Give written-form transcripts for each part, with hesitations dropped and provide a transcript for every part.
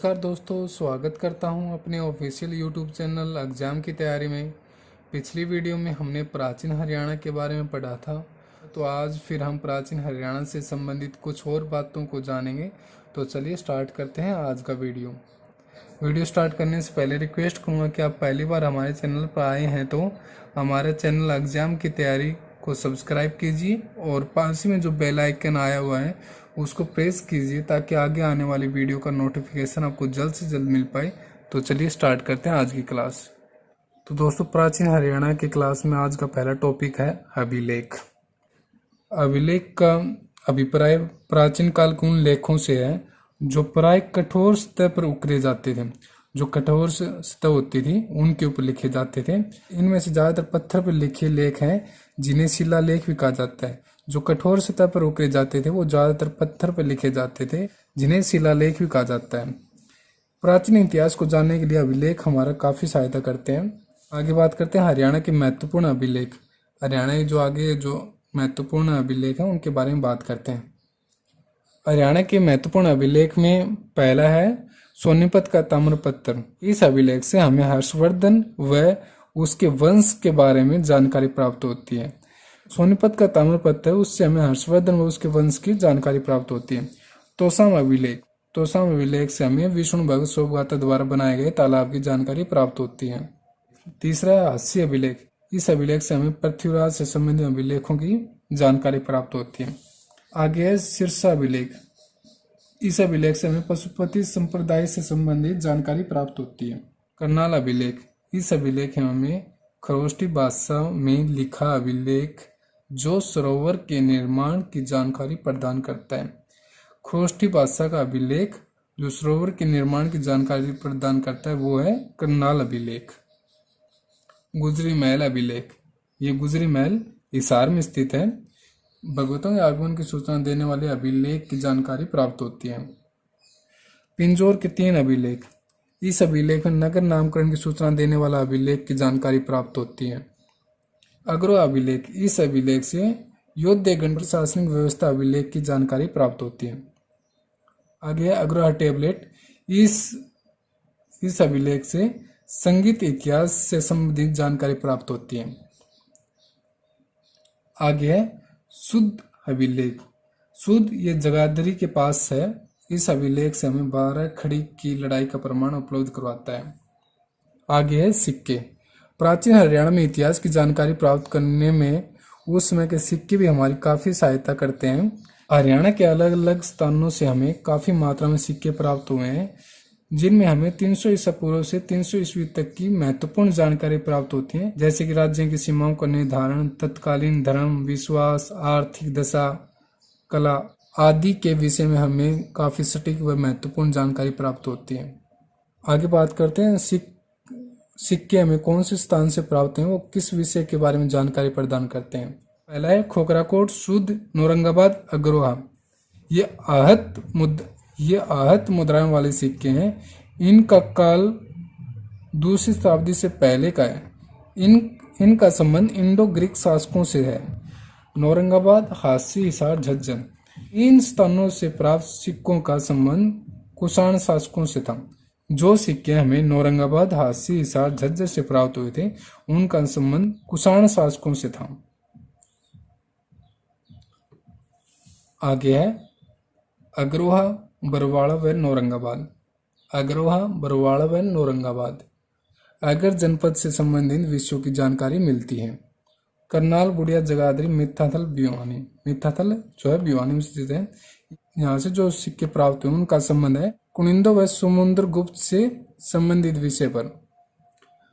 नमस्कार दोस्तों, स्वागत करता हूं अपने ऑफिशियल यूट्यूब चैनल एग्ज़ाम की तैयारी में। पिछली वीडियो में हमने प्राचीन हरियाणा के बारे में पढ़ा था, तो आज फिर हम प्राचीन हरियाणा से संबंधित कुछ और बातों को जानेंगे। तो चलिए स्टार्ट करते हैं आज का वीडियो स्टार्ट करने से पहले रिक्वेस्ट करूँगा कि आप पहली बार हमारे चैनल पर आए हैं तो हमारे चैनल एग्ज़ाम की तैयारी को सब्सक्राइब कीजिए और पास में जो बेल आइकन आया हुआ है उसको प्रेस कीजिए ताकि आगे आने वाली वीडियो का नोटिफिकेशन आपको जल्द से जल्द मिल पाए। तो चलिए स्टार्ट करते हैं आज की क्लास। तो दोस्तों, प्राचीन हरियाणा की क्लास में आज का पहला टॉपिक है अभिलेख। अभिलेख का अभिप्राय प्राचीन काल के उन लेखों से है जो प्राय कठोर सतह पर उकेरे जाते थे। जो कठोर सतह होती थी उनके ऊपर लिखे जाते थे। इनमें से ज्यादातर पत्थर पर लिखे लेख हैं जिन्हें शिलालेख भी कहा जाता है। जो कठोर सतह पर उकेरे जाते थे वो ज्यादातर पत्थर पर लिखे जाते थे जिन्हें शिलालेख भी कहा जाता है। प्राचीन इतिहास को जानने के लिए अभिलेख हमारा काफी सहायता करते हैं। आगे बात करते हैं हरियाणा के महत्वपूर्ण अभिलेख। हरियाणा के जो महत्वपूर्ण अभिलेख हैं उनके बारे में बात करते हैं। हरियाणा के महत्वपूर्ण अभिलेख में पहला है सोनीपत का ताम्रपत्र। इस अभिलेख से हमें हर्षवर्धन व उसके वंश के बारे में जानकारी प्राप्त होती है। सोनीपत का ताम्रपत्र है, उससे हमें हर्षवर्धन व उसके वंश की जानकारी प्राप्त होती है। तोसाम अभिलेख से हमें विष्णु भगत सोबगाता द्वारा बनाए गए तालाब की जानकारी प्राप्त होती है। तीसरा है हास्य अभिलेख। इस अभिलेख से हमें पृथ्वीराज से संबंधित अभिलेखों की जानकारी प्राप्त होती है। आगे है सिरसा अभिलेख। इस अभिलेख से हमें पशुपति संप्रदाय से संबंधित जानकारी प्राप्त होती है। करनाल अभिलेख। इस अभिलेख में हमें खरोष्टी भाषा में लिखा अभिलेख जो सरोवर के निर्माण की जानकारी प्रदान करता है। खरोष्टी भाषा का अभिलेख जो सरोवर के निर्माण की जानकारी प्रदान करता है वो है करनाल अभिलेख। गुजरी महल अभिलेख। ये गुजरी महल हिसार में स्थित है। भगवतों के आगमन की सूचना देने वाले अभिलेख की जानकारी प्राप्त होती है। पिंजौर के 3 अभिलेख। इस अभिलेख में नगर नामकरण की सूचना देने वाला अभिलेख की जानकारी प्राप्त होती है। अग्रवा अभिलेख। इस अभिलेख से योद्धेगण प्रशासनिक व्यवस्था अभिलेख की जानकारी प्राप्त होती है। आगे है अग्रवा टेबलेट। इस अभिलेख से संगीत इतिहास से संबंधित जानकारी प्राप्त होती है। आगे है शुद्ध अभिलेख। शुद्ध ये जगाधरी के पास है। इस अभिलेख से हमें 12 खड़ी की लड़ाई का प्रमाण उपलब्ध करवाता है। आगे है सिक्के। प्राचीन हरियाणा में इतिहास की जानकारी प्राप्त करने में उस समय के सिक्के भी हमारी काफी सहायता करते हैं। हरियाणा के अलग अलग स्थानों से हमें काफी मात्रा में सिक्के प्राप्त हुए हैं जिनमें हमें 300 ईसा पूर्व से 300 ईस्वी तक की महत्वपूर्ण जानकारी प्राप्त होती है, जैसे कि राज्य की सीमाओं का निर्धारण, तत्कालीन धर्म, विश्वास, आर्थिक दशा, कला आदि के विषय में हमें काफी सटीक व महत्वपूर्ण जानकारी प्राप्त होती है। आगे बात करते हैं सिक्के हमें कौन से स्थान से प्राप्त हैं, वो किस विषय के बारे में जानकारी प्रदान करते हैं। पहला है खोखराकोट, शुद्ध, नौरंगाबाद, अग्रोहा। ये आहत मुद्राओं वाले सिक्के हैं। इनका काल 2वीं शताब्दी से पहले का है। इनका संबंध इंडो ग्रीक शासकों से है। नौरंगाबाद, हास्य, हिसार, झज्जर इन स्थानों से प्राप्त सिक्कों का संबंध कुषाण शासकों से था। जो सिक्के हमें नौरंगाबाद, हास्य, हिसार, झज्जर से प्राप्त हुए थे उनका संबंध कुषाण शासकों से था। आगे है अग्रोहा, बरवाड़ा व नौरंगाबाद। अग्रोहा, बरवाड़ा व नौरंगाबाद अगर जनपद से संबंधित विषयों की जानकारी मिलती है। करनाल, बुढ़िया, जगाधरी, मिथाथल, भिवानी। मिथाथल जो है भिवानी में स्थित है। यहाँ से जो सिक्के प्राप्त हुए उनका संबंध है कुनिंदो व समुद्रगुप्त से संबंधित विषय पर।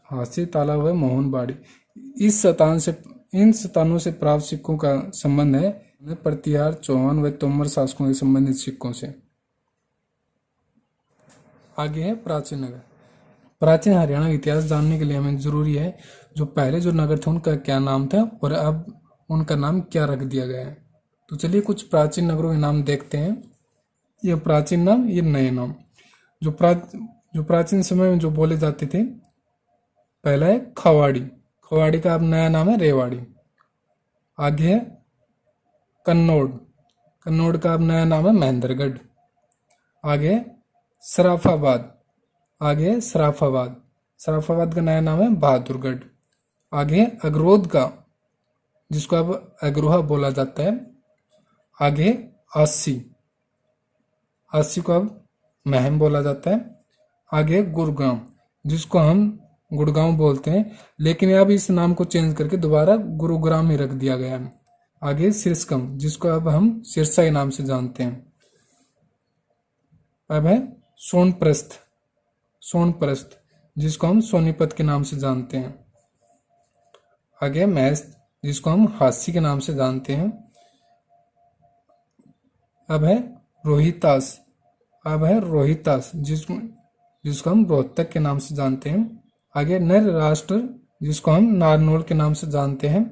हास्य, तालाब व मोहनबाड़ी इन स्थानों से प्राप्त सिक्कों का संबंध है प्रतिहार, चौहान व तोमर शासकों से संबंधित सिक्कों से। आगे है प्राचीन नगर। प्राचीन हरियाणा का इतिहास जानने के लिए हमें जरूरी है जो पहले जो नगर थे उनका क्या नाम था और अब उनका नाम क्या रख दिया गया है। तो चलिए कुछ प्राचीन नगरों के नाम देखते हैं। ये प्राचीन नाम, ये नए नाम। जो प्राचीन समय में जो बोले जाते थे, पहला है खवाड़ी। खवाड़ी का अब नया नाम है रेवाड़ी। आगे है कन्नौड़। कन्नौड़ का अब नया नाम है महेंद्रगढ़। आगे सराफाबाद, आगे है सराफाबाद, सराफाबाद का नया नाम है बहादुरगढ़। आगे है अगरोद का, जिसको अब अग्रोहा बोला जाता है। आगे है आसी, आसी को अब महम बोला जाता है। आगे है गुड़गांव, जिसको हम गुड़गांव बोलते हैं, लेकिन अब इस नाम को चेंज करके दोबारा गुरुग्राम ही रख दिया गया है। आगे सिरस्कम, जिसको अब हम सिरसा के नाम से जानते हैं। अब है सोनप्रस्थ, सोनप्रस्थ, जिसको हम सोनीपत के नाम से जानते हैं। आगे महस, जिसको हम हास्य के नाम से जानते हैं। अब है रोहितास, अब है रोहितास, जिसको हम रोहतक के नाम से जानते हैं। आगे नर राष्ट्र, जिसको हम नारनौल के नाम से जानते हैं।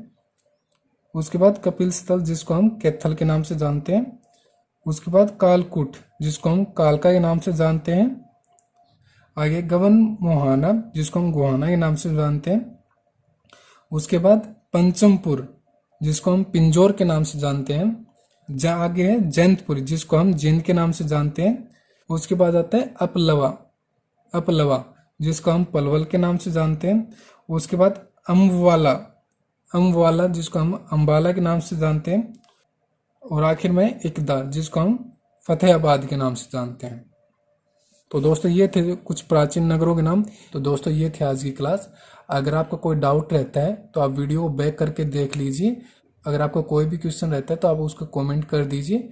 उसके बाद कपिल स्थल, जिसको हम कैथल के नाम से जानते हैं। उसके बाद कालकूट, जिसको हम कालका के नाम से जानते हैं। आगे गगन मोहाना, जिसको हम गोहाना के नाम से जानते हैं। उसके बाद पंचमपुर, जिसको हम पिंजौर के नाम से जानते हैं। आगे है जैंतपुर, जिसको हम जींद के नाम से जानते हैं। उसके बाद आता है अपलवा, अपलवा, जिसको हम पलवल के नाम से जानते हैं। उसके बाद अम्बवाला, अम्बवाला, जिसको हम अम्बाला के नाम से जानते हैं। और आखिर में इकदा, जिसको हम फतेहाबाद के नाम से जानते हैं। तो दोस्तों ये थे कुछ प्राचीन नगरों के नाम। तो दोस्तों ये थे आज की क्लास। अगर आपका कोई डाउट रहता है तो आप वीडियो को बैक करके देख लीजिए। अगर आपका कोई भी क्वेश्चन रहता है तो आप उसको कमेंट कर दीजिए।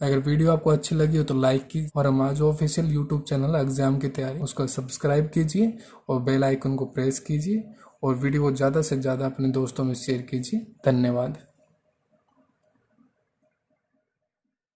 अगर वीडियो आपको अच्छी लगी हो तो लाइक कीजिए, और हमारा जो ऑफिशियल यूट्यूब चैनल है एग्जाम की तैयारी, उसको सब्सक्राइब कीजिए और बेल आइकन को प्रेस कीजिए, और वीडियो को ज़्यादा से ज़्यादा अपने दोस्तों में शेयर कीजिए। धन्यवाद।